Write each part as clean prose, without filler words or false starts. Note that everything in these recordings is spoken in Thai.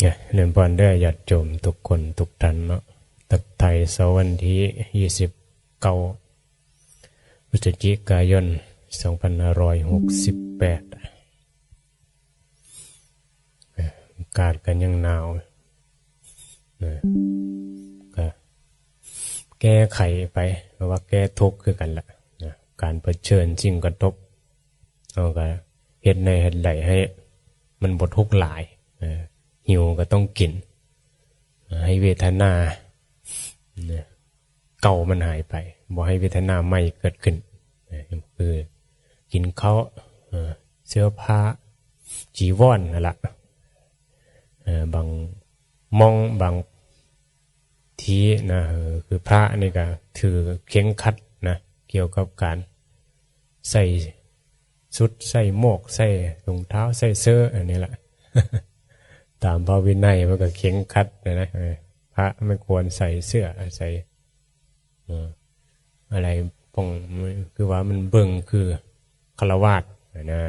เรียนพรได้ญาติโยมทุกคนทุกท่านเนาะตักไทยเสาร์วันที่29พฤศจิกายน2568อากาศกันยังหนาวก็แก้ไขไปเพราะว่าแก้ทุกข์คือกันละการเผชิญสิ่งกระทบเอาก็เฮ็ดในเฮ็ดไหลให้มันบ่ทุกข์หลายหิวก็ต้องกินให้เวทนาเก่ามันหายไปบ่ให้เวทนาใหม่เกิดขึ้นคือกินข้าวเสื้อผ้าจีวรนั่นล่ะบางมองบางทีนะคือพระนี่ก็ถือเข่งคัดนะเกี่ยวกับการใส่ชุดใส่หมวกใส่รองเท้าใส่เสื้ออันนี้แหละตามพระวินัยมันก็เข่งคัดนะพระไม่ควรใส่เสื้อใส่อะไรปงคือว่ามันเบิ่งคือฆราวาสนะ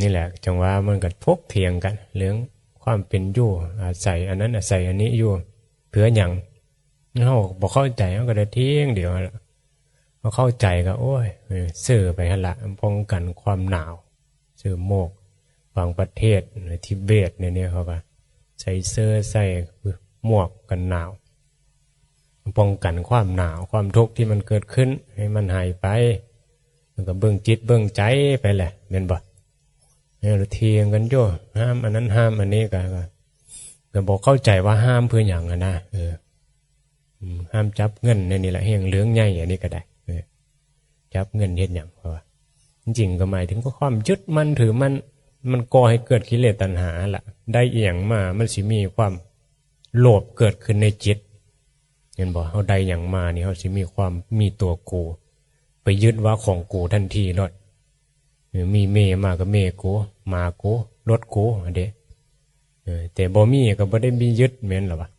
นี่แหละจังว่ามันก็ทกเถียงกันเรื่องความเป็นอยู่อาศัยอันนั้นอาศัยอันนี้อยู่เพื่อหยังเฮาบ่เข้าใจมันก็ได้เที่ยงเดียวละพอเข้าใจก็โอ้ยซื้อไปหั่นละป้องกันความหนาวซื้อหมวกบางประเทศทิเบตเนี่ยเขาก็ใส่เสื้อใส่หมวกกันหนาวป้องกันความหนาวความทุกข์ที่มันเกิดขึ้นให้มันหายไปมันก็เบิ่งจิตเบิ่งใจไปแหละแม่นบ่เราเถียงกันอยู่ห้ามอันนั้นห้ามอันนี้ก็บอกเข้าใจว่าห้ามเพื่ออย่างนะห้ามจับเงินนี่แหละเฮียงเหลืองใหญ่อันนี้ก็ได้จับเงินเฮ็ดหยังเพราะว่าจริงๆก็หมายถึงก็ความยึดมั่นถือมันก่อให้เกิดกิเลสตัณหาล่ะได้เอียงมามันสิมีความโลภเกิดขึ้นในจิตเห็นบ่เฮาได้หยังมานี่เฮาสิมีความมีตัวกูไปยึดว่าของกูทันทีเนาะมีเมมาก็เมกูมากูรถกูอันเด้แต่บ่มีก็บ่ได้มียึดแม่นหรอวะ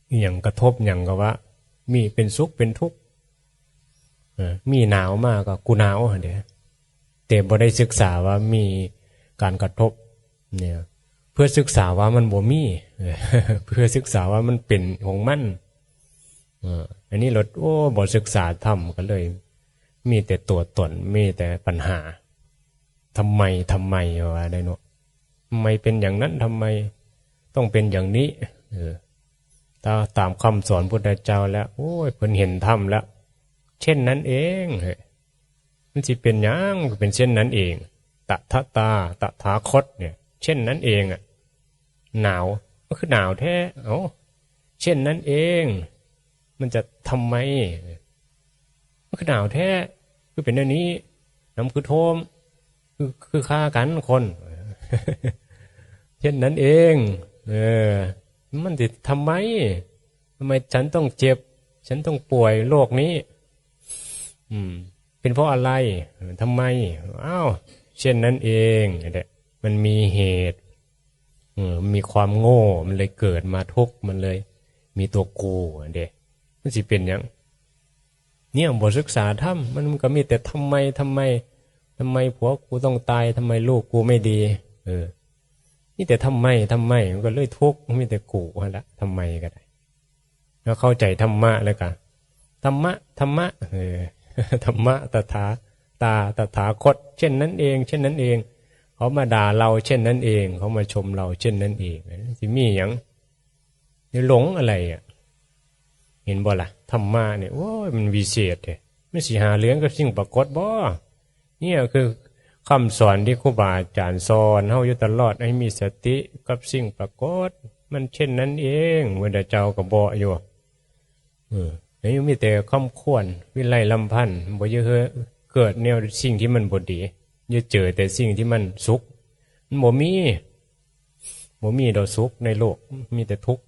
อีหยังกระทบหยังก็ว่ามีเป็นสุขเป็นทุกข์มีหนาวมากก็กูหนาวอันเด้แต่บ่ได้ศึกษาว่ามีการกระทบเนี่ยเพื่อศึกษาว่ามันบ่มีเพื่อศึกษาว่ามันเป็นของมันอันนี้รถโอ้บ่ศึกษาธรรมก็เลยมีแต่ตัวตนมีแต่ปัญหาทำไมว่าได้เนาะทำไมเป็นอย่างนั้นทำไมต้องเป็นอย่างนี้ถ้าตามคำสอนพุทธเจ้าแล้วโอ้ยเพิ่นเห็นธรรมแล้วเช่นนั้นเองมันสิเป็นหยังเป็นเช่นนั้นเองตถาคตเนี่ยเช่นนั้นเองหนาวก็คือหนาวแท้เช่นนั้นเองมันจะทำไมมันคือหนาวแท้คือเป็นอย่างนี้น้ำคือโทมคือฆ่ากันคนเช่นนั้นเองมันจะทำไมฉันต้องเจ็บฉันต้องป่วยโรคนี้เป็นเพราะอะไรทำไมเช่นนั้นเองมันมีเหตุมีความโง่มันเลยเกิดมาทุกข์มันเลยมีตัวกูมันสิเป็นอย่างเนี่ยบทศึกษาธรรมมันก็มีแต่ทำไมผัวกูต้องตายทำไมลูกกูไม่ดีนี่แต่ทำไมมันก็เลยทุกข์มีแต่กูละทำไมก็ได้แล้วเข้าใจธรรมะแล้วกันธรรมะธรรมะตถาคตเช่นนั้นเองเขามาด่าเราเช่นนั้นเองเขามาชมเราเช่นนั้นเองสิมีอย่างนี่หลงอะไรเห็นบ่ล่ะธรรมะเนี่ยโอ้ยมันวิเศษเลยไม่สิหาเรื่องกับสิ่งปรากฏบ่เนี่ยคือคำสอนที่ครูบาอาจารย์สอนเฮาอยู่ตลอดให้มีสติกับสิ่งปรากฏมันเช่นนั้นเองเมื่อเจ้าก็บ่อยู่นี่มีแต่คำควรวิไลลำพันธ์บ่เยอะเกิดแนวสิ่งที่มันบ่ดีอย่าเจอแต่สิ่งที่มันสุขมันบ่มีดอกสุขในโลกมีแต่ทุกข์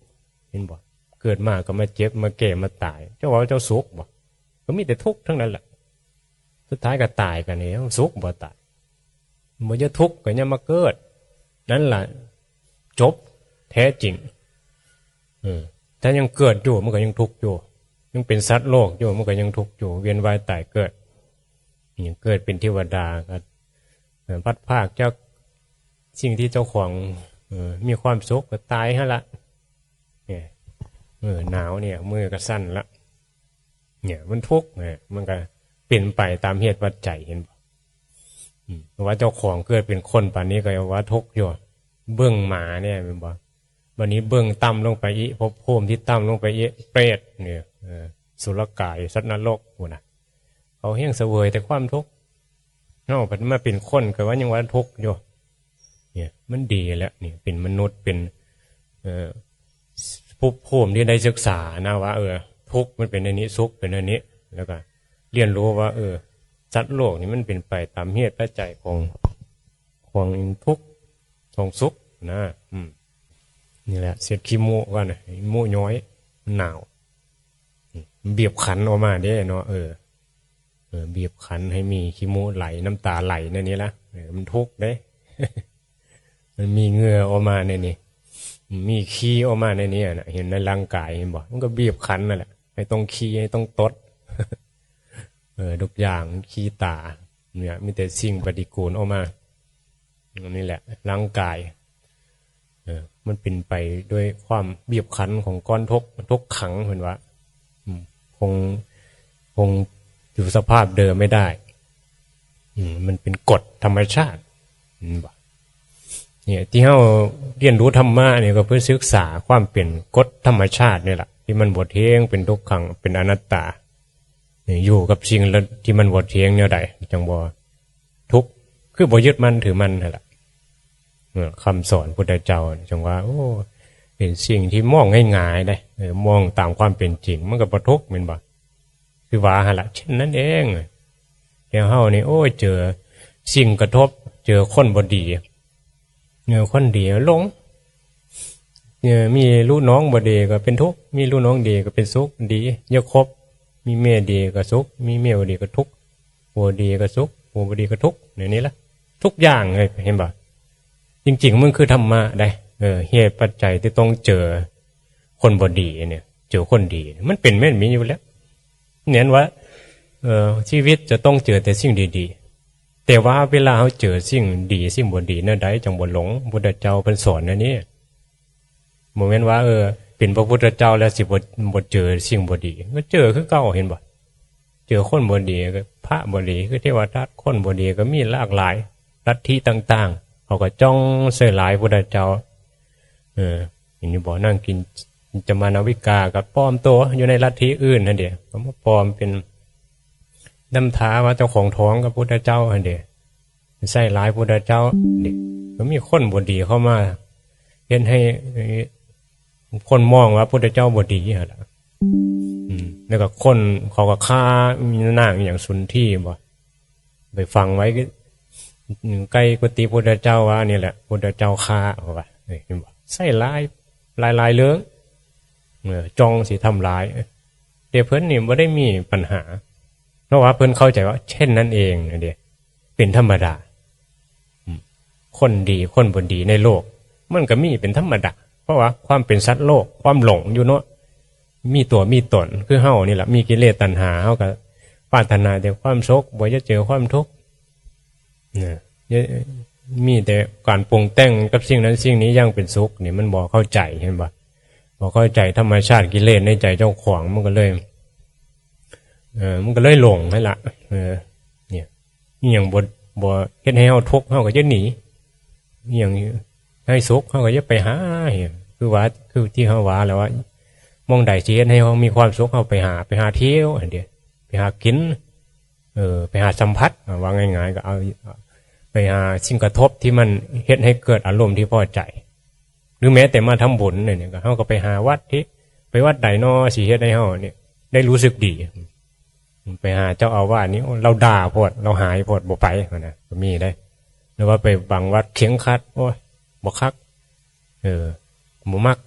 เห็นบ่เกิดมาก็มาเจ็บมาแก่มาตายเจ้าว่าเจ้าสุขบ่ก็มีแต่ทุกข์ทั้งนั้นแหละสุดท้ายก็ตายกันนี่สุขบ่ตายบ่จะทุกข์ก็ยังมาเกิดนั่นล่ะจบแท้จริงถ้ายังเกิดอยู่มันก็ยังทุกข์อยู่ยังเป็นสัตว์โลกอยู่มันก็ยังทุกข์อยู่เวียนว่ายตายเกิดยังเกิดเป็นเทวดาก็พัดภาคจากสิ่งที่เจ้าของ มีความสุขก็ตายฮะละเนี่ยหนาวเนี่ยมือก็สั้นละเนี่ยมันทุกข์เนี่ยมันก็เป็นไปตามเหตุปัจจัยเห็นบ่ว่าเจ้าของเกิดเป็นคนป่านนี้ก็ว่าทุกข์อยู่เบื้องหมาเนี่ยเป็นบ่วันนี้เบื้องต่ำลงไปอีภพภูมิที่ต่ำลงไปอีเปรตเนี่ยสุรกายสัตว์นรกพวกน่ะเขาเฮี้ยงเสวยแต่ความทุกข์นอกจากมาเป็นคนก็ว่ายังว่าทุกข์อยู่เนี่ยมันดีแล้วนี่เป็นมนุษย์เป็นภพภูมิที่ได้ศึกษานะว่าทุกข์มันเป็นอันนี้สุขเป็นอันนี้แล้วก็เรียนรู้ว่าสัตว์โลกนี่มันเป็นไปตามเหตุปัจจัยของทุกข์ของสุขนะนี่แหละเสียดขี้มูกว่านะมูย้อยหนาวเบียบขันออกมาได้เนาะเบียบขันให้มีขี้มูกไหลน้ำตาไหลนั่นนี่ละมันทุกข์เด้ มันมีเหงื่อออกมาในนี้มีขี้ออกมาในนี้นะเห็นในร่างกายเห็นบ่มันก็บีบคั้นนั่นแหละให้ต้องขี้ให้ต้องตดทุกอย่างขี้ตาเนี่ยมีแต่สิ่งปฏิกูลออกมานี่แหละร่างกายมันเป็นไปด้วยความบีบคั้นของก้อนทุกขังเหมือนว่าคงอยู่สภาพเดิมไม่ได้มันเป็นกฎธรรมชาติเนี่ยที่เราเรียนรู้ธรรมะเนี่ยก็เพื่อศึกษาความเป็นกฎธรรมชาตินี่แหละที่มันบทเทียงเป็นทุกขังเป็นอนัตตาอยู่กับสิ่งที่มันบทเทียงเนี่ยใดจังบ่ทุกคือบ่ยึดมันถือมันนั่นแหละคำสอนพุทธเจ้าจังว่าโอ้เป็นสิ่งที่มองง่ายๆได้มองตามความเป็นจริงมันก็บ่ทุกข์แม่นบ่คือว่าหั่นล่ะเช่นนั้นเองอย่างเฮานี่โอ้เจอสิ่งกระทบเจอคนบ่ดีคนดีหลงมีลูกน้องบ่ดีก็เป็นทุกข์มีลูกน้องดีก็เป็นสุขดีเยอะครบมีเมียดีก็สุขมีเมียบ่ดีก็ทุกข์ผัวดีก็สุขผัวบ่ดีก็ทุกข์อย่างนี้ละทุกอย่างเลยเห็นบ่จริงๆมันคือธรรมะได้เหตุปัจจัยที่ต้องเจอคนบ่ดีเนี่ยเจอคนดีมันเป็นแม่นมีอยู่แล้วเน้นว่าชีวิตจะต้องเจอแต่สิ่งดีๆแต่ว่าเวลาเขาเจอสิ่งดีสิ่งบ่ดีนั่นใดจังบ่หลงพุทธเจ้าเพิ่นสอนอันนี้โมเมนต์ว่าเป็นพระพุทธเจ้าแล้วสิบ่เจอสิ่งบ่ดีก็เจอคือเก่าเห็นบ่เจอคนบ่ดีก็พระบ่ดีคือเทวทัตคนบ่ดีก็มีหลากหลายลัทธิต่างๆเขาก็จ้องใส่หลายพุทธเจ้าอย่างนี้บ่นั่งกินจะมานาวิกากับปลอมตัวอยู่ในลัทธิอื่นนั่นเด้เขามาปลอมเป็นน้ำท้าว่าเจ้าของท้องกับพุทธเจ้าอันเดียใส่ร้ายพุทธเจ้าเด็กก็มีคนบดีเข้ามาเห็นให้คนมองว่าพุทธเจ้าบดีอะไรแล้วก็คนเขาก็ฆ่ามีนางอย่างสุนที่บ่ไปฟังไว้ใกล้กุฏิพุทธเจ้าว่านี่แหละพุทธเจ้าฆ่าเอาไปเห็นบ่ใส่ร้ายลายเลื้องจองสิทำร้ายเดี๋ยวเพิ่นนี่ไม่ได้มีปัญหาเพราะว่าเพิ่นเข้าใจว่าเช่นนั้นเองเดียเป็นธรรมดาคนดีคนบ่ดีในโลกมันก็มีเป็นธรรมดาเพราะว่าความเป็นสัตว์โลกความหลงอยู่เนาะมีตัวมีตนคือเฮานี่แหละมีกิเลสตัณหาเฮาก็ปรารถนาแต่ความสุขบ่จะเจอความทุกข์เนี่ยมีแต่การปรุงแต่งกับสิ่งนั้นสิ่งนี้ยังเป็นสุขนี่มันบ่เข้าใจเห็นบ่บ่เข้าใจธรรมชาติกิเลสในใจเจ้าของมันก็เลยหลงให้ละเนี่ยอย่างบ่เฮ็ดให้เฮาทุกข์เฮาก็จะหนีอย่างให้สุขเฮาก็จะไปหาคือว่าคือที่เฮาว่าแล้วว่ามองใดสิเฮ็ดให้เฮามีความสุขเฮาไปหาเที่ยวอันเดียวไปหากินไปหาสัมผัสว่าง่ายๆก็เอาไปหาสิ่งกระทบที่มันเฮ็ดให้เกิดอารมณ์ที่พอใจหรือแม้แต่มาทำบุญเนี่ยก็เฮาก็ไปหาวัดที่ไปวัดใดน้อสิเฮ็ดให้เฮาเนี่ยได้รู้สึกดีไปหาเจ้าอาวาสนี้เราด่าพอดเราหายพอดบ่ไปนะก็มีได้หรือว่าไปบางวัดเขียงคัดโอ้ยบ่คักบ่มัก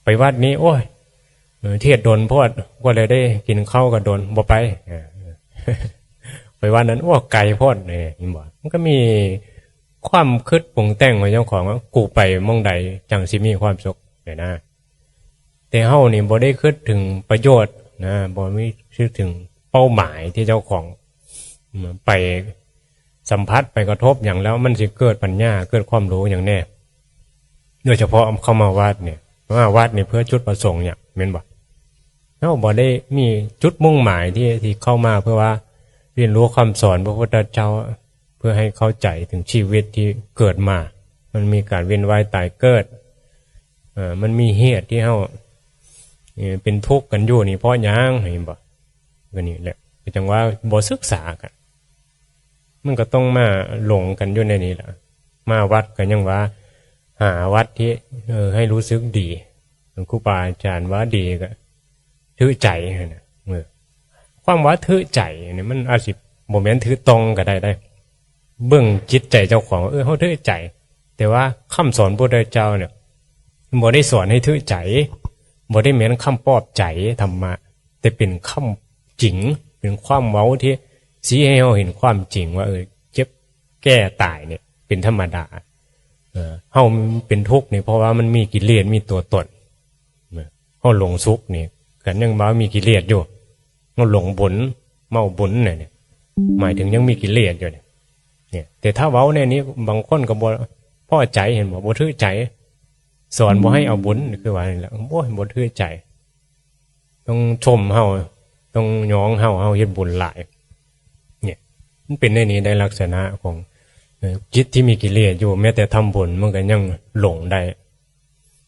ไปวัดนี้โอ้ยเทศดนพอดก็เลยได้กินข้าวกับดนบ่ไปไปวัดนั้นโอ้ไกลพอดนี่บ่มันก็มีความคิดปรุงแต่งของเจ้าของว่ากูไปมองใดจังสิมีความสุขเนี่ยนะแต่เฮานี่บ่ได้คิดถึงประโยชน์นะบ่มีคิดถึงเป้าหมายที่เจ้าของไปสัมผัสไปกระทบอย่างแล้วมันสิเกิดปัญญาเกิดความรู้อย่างแน่ โดยเฉพาะเข้ามาวัดเนี่ยวัดเนี่ยเพื่อจุดประสงค์เนี่ยแม่นบ่เราบ่ได้มีจุดมุ่งหมายที่เข้ามาเพื่อว่าเรียนรู้คำสอนพระพุทธเจ้าเพื่อให้เข้าใจถึงชีวิตที่เกิดมามันมีการเวียนว่ายตายเกิดมันมีเหตุที่เฮาเป็นทุกข์กันอยู่นี่เพราะหยังเห็นบ่ก็นี่แหละจังว่าบ่ศึกษากันมันก็ต้องมาหลงกันอยู่ในนี้แหละมาวัดก็ยังว่าหาวัดที่ให้รู้สึกดีครูบาอาจารย์ว่าดีก็ถือใจนะความว่าถือใจเนี่ยมันอาจสิบ่แม่นถือตรงก็ได้เบื้องจิตใจเจ้าของเฮาถือใจแต่ว่าคำสอนพระพุทธเจ้าเนี่ยบ่ได้สอนให้ถือใจบ่ได้แม่นคำปลอบใจธรรมะแต่เป็นคำจริงเป็นความเว้าที่ชี้ให้เราเห็นความจริงว่าเจ็บแก้ตายเนี่ยเป็นธรรมดาเฮาเป็นทุกข์นี่เพราะว่ามันมีกิเลสมีตัวตนเฮาหลงสุขนี่กันยังว่ามีกิเลสอยู่เฮาหลงบุญเมาบุญเนี่ยหมายถึงยังมีกิเลสอยู่เนี่ยแต่ถ้าเว้าในนี้บางคนก็บ่พอใจเห็นบ่ถือใจสอนบ่ให้เอาบุญคือว่านี่แหละบ่ถือใจต้องชมเฮาต้องย้องเฮาเฮ็ดบุญหลายเนี่ยมันเป็นในนี้ได้ลักษณะของจิตที่มีกิเลสอยู่แม้แต่ทำบุญมันก็ยังหลงได้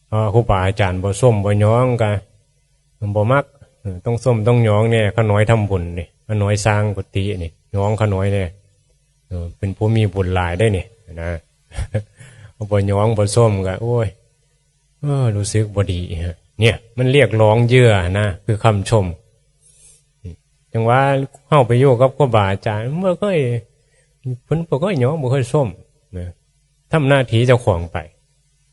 เพราะครูบาอาจารย์บ่ส้มบ่ย้องก็บ่มักต้องส้มต้องย้องเนี่ยขาน้อยทำบุญนี่ขาน้อยสร้างกุฏินี่ย้องขาน้อยเนี่ยเป็นผู้มีบุญหลายได้นี่นะบ่ย้องบ่ส้มก็โอ้ยรู้สึกบ่ดีเนี่ยมันเรียกร้องเยื่อนะคือคำชมจังว่าเข้าไปอยู่กับครูบาอาจารย์เมื่อก็เพิ่นบ่ค่อยย้องบ่ค่อยส้มทำหน้าที่เจ้าของไป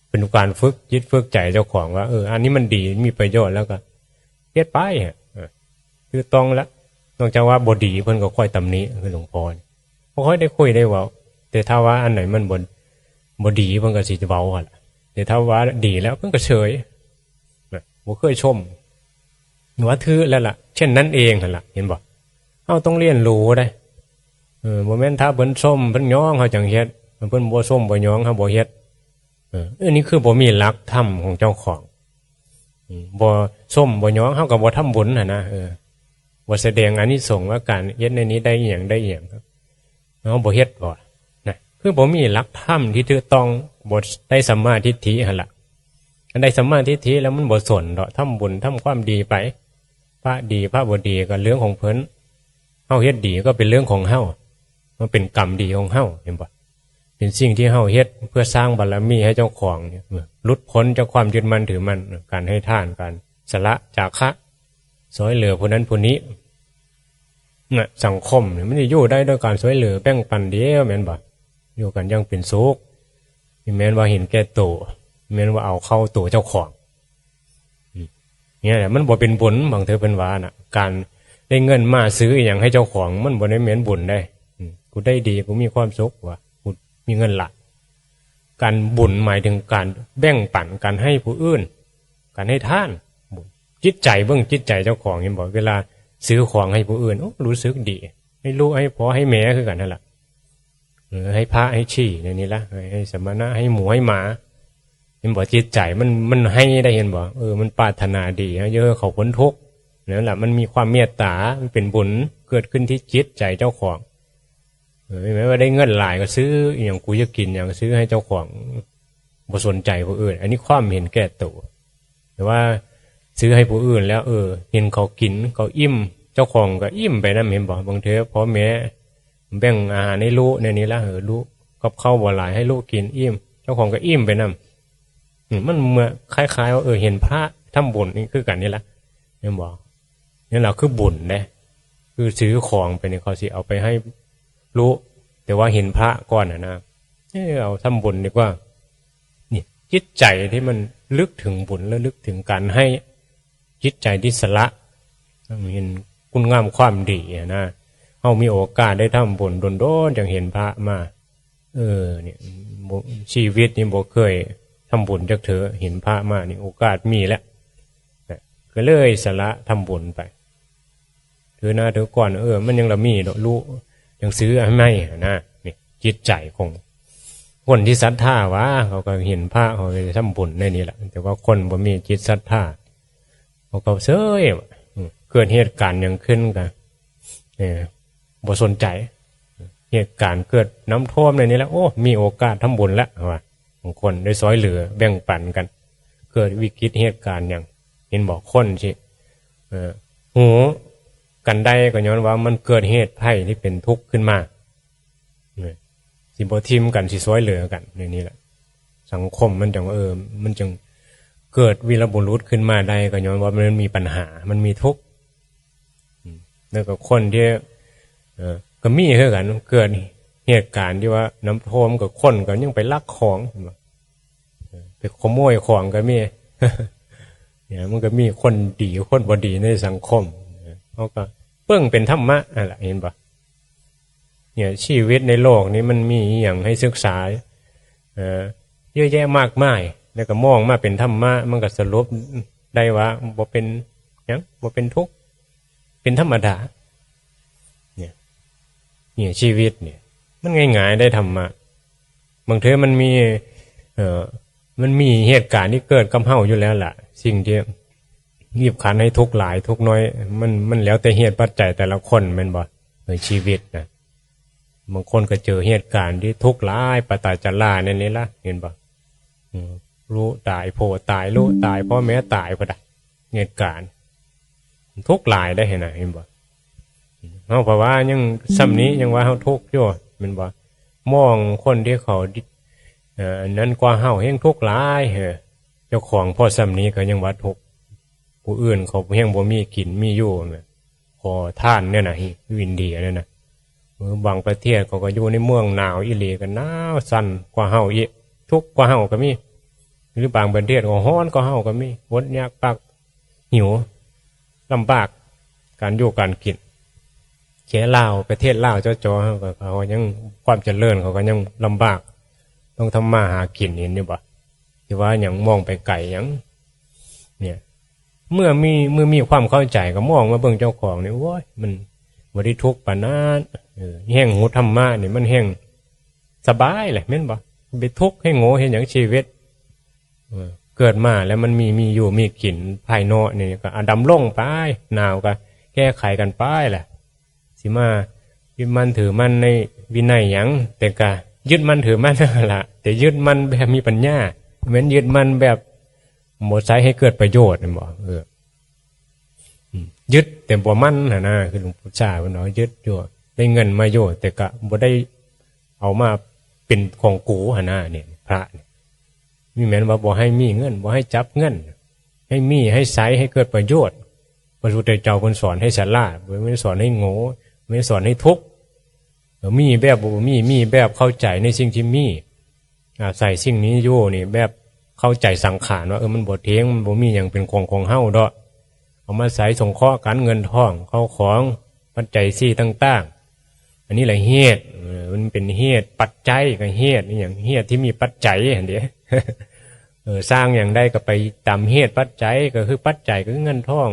เป็นการฝึกจิตฝึกใจเจ้าของว่าอันนี้มันดีมีประโยชน์แล้วก็เฮ็ดไปคือต้องละนอกจากว่าบ่ดีเพิ่นก็ค่อยตำหนิคือหลวงพ่อบ่ค่อยได้คุยได้เว้าแต่ถ้าว่าอันไหนมันบ่ดีเพิ่นก็สิเว้าหั่นล่ะแต่ถ้าว่าดีแล้วเพิ่นก็เฉยบ่เคยชมว่าถือแล้วล่ะเช่นนั้นเองหั่นล่ะเห็นบ่เฮาต้องเรียนรู้ได้บ่แม่นถ้าเพิ่นชมเพิ่นย้องเฮาจังเฮ็ดเพิ่นบ่ชมบ่ย้องเฮาบ่เฮ็ดอันนี้คือบ่มีหลักธรรมของเจ้าของบ่ส้มบ่ย้องเฮาก็บ่ทำบุญนะบ่แสดงอานิสงส์ว่าการเฮ็ดในนี้ได้อีหยังได้อีหยังครับเฮาบ่เฮ็ดบ่นะคือบ่มีหลักธรรมที่ถูกต้องบ่ได้สัมมาทิฏฐิหั่นล่ะอันใดสัมมาทิฏฐิแล้วมันบ่สนดอกทำบุญทำความดีไปพระดีพระบ่ดีก็เรื่องของเพิ่นเฮาเฮ็ดดีก็เป็นเรื่องของเฮามันเป็นกรรมดีของเฮาเห็นบ่เป็นสิ่งที่เฮาเฮ็ดเพื่อสร้างบารมีให้เจ้าของเนี่ยหลุดพ้นจากความยึดมั่นถือมั่นการให้ทานการสละจาคะช่วยเหลือผู้นั้นผู้นี้น่ะสังคมเนี่ยมันจะอยู่ได้ด้วยการช่วยเหลือแบ่งปันเดียวแม่นบ่อยู่กันยังเป็นสุขแม้นว่าเห็นแก่ตัวแม้นว่าเอาเข้าตัวเจ้าของเนี่ยแหละมันบ่เป็นบุญบางเธอเป็นว่าน่ะการได้เงินมาซื้ออย่างให้เจ้าของมันบ่ได้เหมือนบุญได้กูได้ดีกูมีความสุขว่ะกูมีเงินหลักการบุญหมายถึงการแบ่งปันการให้ผู้อื่นการให้ทานจิตใจเบื้องจิตใจเจ้าของเห็นบอกเวลาซื้อของให้ผู้อื่นรู้สึกดีให้ลูกให้พ่อให้แม่คือกันนั่นแหละให้พระให้ชีนี่ละให้สมณะให้หมูให้หมาเห็นบอกจิตใจมันให้ได้เห็นบอกมันปรารถนาดีเยอะเขาพ้นทุกข์นั่นแหละมันมีความเมตตามันเป็นบุญเกิดขึ้นที่จิตใจเจ้าของไม่ว่าได้เงินหลายก็ซื้ออย่างกูจะกินอย่างซื้อให้เจ้าของบ่สนใจผู้อื่นอันนี้ความเห็นแก่ตัวแต่ว่าซื้อให้ผู้อื่นแล้วเห็นเขากินเขาอิ่มเจ้าของก็อิ่มไปนั่นเห็นบอกบางเทอพ่อแม่แบ่งอาหารให้ลูกในนี้ละลูกกับข้าวบ่หลายให้ลูกกินอิ่มเจ้าของก็อิ่มไปนั่นมันเมื่อคล้ายๆว่าเห็นพระทำบุญนี่คือกันนี่ละเห็นบอกนี่แหละคือบุญนะคือซื้อของไปเนี่ยเขาสิเอาไปให้รู้แต่ว่าเห็นพระก่อนนะเอาทำบุญดีกว่านี่จิตใจที่มันลึกถึงบุญแล้วลึกถึงการให้จิตใจที่สละเห็นคุณงามความดีนะเอามีโอกาสได้ทำบุญโดนๆอย่างเห็นพระมาเนี่ยชีวิตนี่บ่เคยทำบุญจากเธอเห็นพระมานี่โอกาสมีแล้วก็เลยสละทำบุญไปเธอหน้าเธอก่อนมันยังละมีดอกลูกยังซื้อให้ไม่นะนี่จิตใจของ คนที่ศรัทธาวะเขาก็เห็นพระเขาก็ทำบุญในนี้แหละแต่ว่าคนบ่มีจิตศรัทธาเขาก็เสยเกิดเหตุการณ์อย่างขึ้นกันบ่สนใจเหตุการณ์เกิดน้ำท่วมในนี้แล้วโอ้มีโอกาสทำบุญแล้วว่าบางคนได้ซอยเหลือแบ่งปันกันเกิดวิกฤตเหตุการณ์อย่างเห็นบอกคนสิหูกันได้ก็ย้อนว่ามันเกิดเหตุภัยที่เป็นทุกข์ขึ้นมาสิบ่ทิมกันสิซอยเหลือกันในนี้แหละสังคมมันจังมันจึงเกิดวีรบุรุษขึ้นมาได้ก็ย้อนว่ามันมีปัญหามันมีทุกข์แล้วก็คนที่ก็มีเท่ากันเกิดเหตุการณ์ที่ว่าน้ำท่วมกับคนก็ยังไปลักของไปขโมยของก็มีเนี่ยมันก็มีคนดีคนบ่ดีในสังคมเขาก็เพิ่งเป็นธรรมะอะไรเห็นปะเนี่ยชีวิตในโลกนี้มันมีอย่างให้ศึกษาเยอะแยะมากมายแล้วก็มองมาเป็นธรรมะมันก็สรุปได้ว่าบ่เป็นยังบ่เป็นทุกข์เป็นธรรมดาเนี่ยชีวิตเนี่ยมันง่ายๆได้ธรรมะบางทีมันมีเหตุการณ์ที่เกิดกับเฮาอยู่แล้วล่ะสิ่งที่บีบคั้นให้ทุกข์หลายทุกข์น้อยมันแล้วแต่เหตุปัจจัยแต่ละคนแม่นบ่ในชีวิตนะบางคนก็เจอเหตุการณ์ที่ทุกข์หลายปตจาราเนี่ยนี่ล่ะเห็นบ่รู้ตายโพตายรู้ตายพ่อแม่ตายก็ได้เหตุการณ์ทุกข์หลายได้เห็นน่ะเห็นบ่เฮาเพราะว่ายังซ้ำนี้ยังว่าเฮาทุกข์อยู่แม่นบ่มองคนที่เขานั้นกว่าเฮาแฮงทุกข์หลายเจ้าของพอซ้ำนี้ก็ยังว่าทุกข์ผู้อื่นเขาแฮงบ่มีกินมีอยู่ขอทานเนี่ยน่ะอินเดียเนี่ยน่ะบางประเทศเขาก็อยู่ในเมืองหนาวอีหลีก็หนาวสั่นกว่าเฮาอีกทุกข์กว่าเฮาก็มีหรือบางประเทศก็ร้อนกว่าเฮาก็มีอดยากปากหิวลำบากการอยู่การกินแค่ลาวประเทศลาวจ้อๆเขายังความเจริญเขาก็ยังลำบากต้องทำมาหากินเห็นอยู่บ่ที่ว่าอย่างมองไปไกลอย่างเนี่ยเมื่อมีความเข้าใจก็มองมาเบิ่งเจ้าของนี่โว้ยมันบ่ได้ทุกข์ปานนั้นแห้งหูธรรมะนี่มันแห้งสบายเลยแม่นบ่ไปทุกข์ให้โง่เห็นอย่างชีวิตเกิดมาแล้วมันมีอยู่มีกินภายนอกนี่ก็ดำลงไปหนาวก็แก้ไขกันไปแหละสิมายึดมันถือมันในวินัยหยังแต่ก็ยึดมันถือมันล่ะแต่ยึดมันแบบมีปัญญาเหมือนยึดมันแบบหมดใช้ให้เกิดประโยชน์นี่บ่ยึดแต่บ่มันนะคือหลวงปู่ชาเพิ่นว่ายึดอยู่ได้เงินมาโยแต่ก็บ่ได้เอามาเป็นของกูหั่นน่ะเนี่ยพระมีแม้นว่าบ่ให้มีเงินบ่ให้จับเงินให้มีให้ใช้ให้เกิดประโยชน์พระพุทธเจ้าเพิ่นสอนให้ฉลาดไม่ได้สอนให้โง่ไม่ได้สอนให้ทุกข์มีแบบบ่มีแบบเข้าใจในสิ่งที่มีใส่สิ่งนี้อยู่นี่แบบเข้าใจสังขารว่ามันบ่เที่ยงมันบ่มีหยังเป็นของเฮาดอกเอามาใส่สงเคราะห์กันเงินทองเข้าของปัจจัยสี่ต่างๆอันนี้แหละเหตุมันเป็นเหตุปัจจัยกับเหตุนี่อย่างเหตุที่มีปัจจัยอันเดียวสร้างอย่างใดก็ไปตามเหตุปัจจัยก็คือปัจจัยก็คือเงินทอง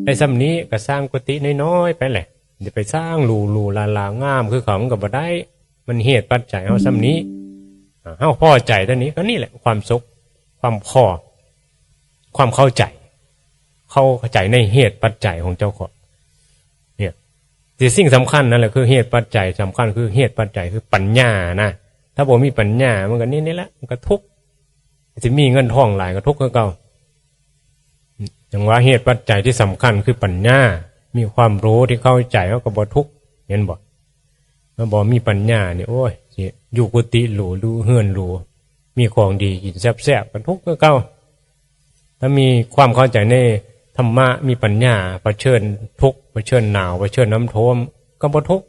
ไอ้ซ้ำนี้ก็สร้างกุฏิน้อยๆไปแหละจะไปสร้างหรูๆลางามคือเขามันก็บ่ได้มันเหตุปัจจัยเฮาซ้ำนี้เฮาพอใจตอนนี้ก็นี่แหละความสุขความพอความเข้าใจในเหตุปัจจัยของเจ้าของเนี่ยที่สิ่งสำคัญนั่นแหละคือเหตุปัจจัยสำคัญคือเหตุปัจจัยคือปัญญานะถ้าบ่มีปัญญามันก็นี่แหละมันก็ทุกข์สิมีเงินทองหลายก็ทุกข์คือเก่าอย่างว่าเหตุปัจจัยที่สำคัญคือปัญญามีความรู้ที่เข้าใจเขาก็บ่ทุกข์เห็นบ่มันบ่มีปัญญานี่โอ้ยอยู่กุฏิหรูดูเฮือนหรูมีของดีกินแซ่บๆก็ทุกข์คือเก่าถ้ามีความเข้าใจในธรรมะมีปัญญาเผชิญทุกข์เผชิญหนาวเผชิญน้ำท่วมก็บ่ทุกข์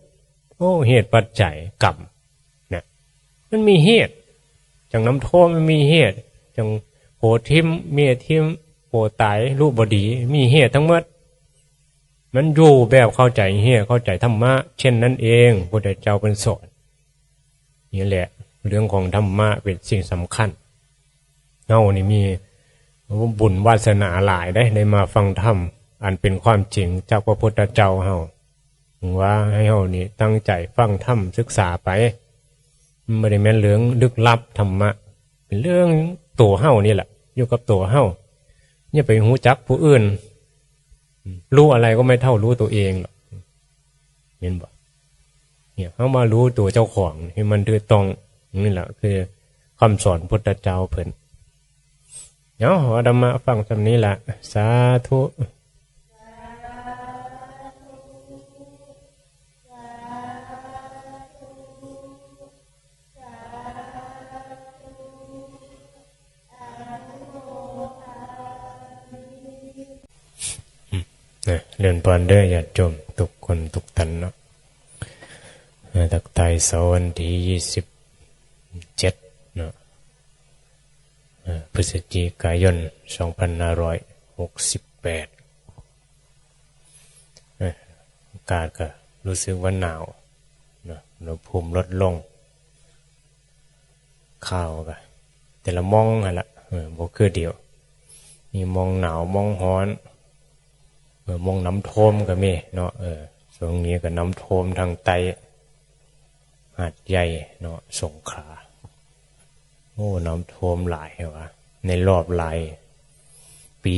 โอ้เหตุปัจจัยกรรมเนี่ยมันมีเหตุจังน้ำท่วมมันมีเหตุจังโหทิมเมียทิมโหตายรูปบดีมีเหตุทั้งหมดมันอยู่แบบเข้าใจเหตุเข้าใจธรรมะเช่นนั้นเองพระพุทธเจ้าเป็นสอนนี่แหละเรื่องของธรรมะเป็นสิ่งสำคัญเฮานี่มีบุญวาสนาหลายได้มาฟังธรรมอันเป็นความจริงจากพระพุทธเจ้าเฮาว่าให้เฮานี่ตั้งใจฟังธรรมศึกษาไป ไม่ได้แม่นเรื่องลึกลับธรรมะเป็นเรื่องตัวเฮานี่แหละอยู่กับตัวเฮาอย่าไปหูจักผู้อื่นรู้อะไรก็ไม่เท่ารู้ตัวเองหรอกเห็นบ่เนี่ยเฮามารู้ตัวเจ้าของที่มันถูกต้องนี่แหละคือคำสอนพุทธเจ้าเพิ่นเนาะอาตมาฟังซำนี้ล่ะสาธุเรียนพรเด้อญาติโยมทุกคนทุกท่านเนาะตักไตเสาร์วันที่27เนาะพฤศจิกายน2568อากาศก็รู้สึกว่าหนาวเนาะอุณหภูมิลดลงข้าวก็แต่ละมองหั่นล่ะบ่คือเดียวมีมองหนาวมองร้อนมองน้ำท่วมก็มีเนาะช่วงนี้ก็น้ำท่วมทางใต้หาดใหญ่เนาะสงขลาโอ้น้ำท่วมหลายวะในรอบหลายปี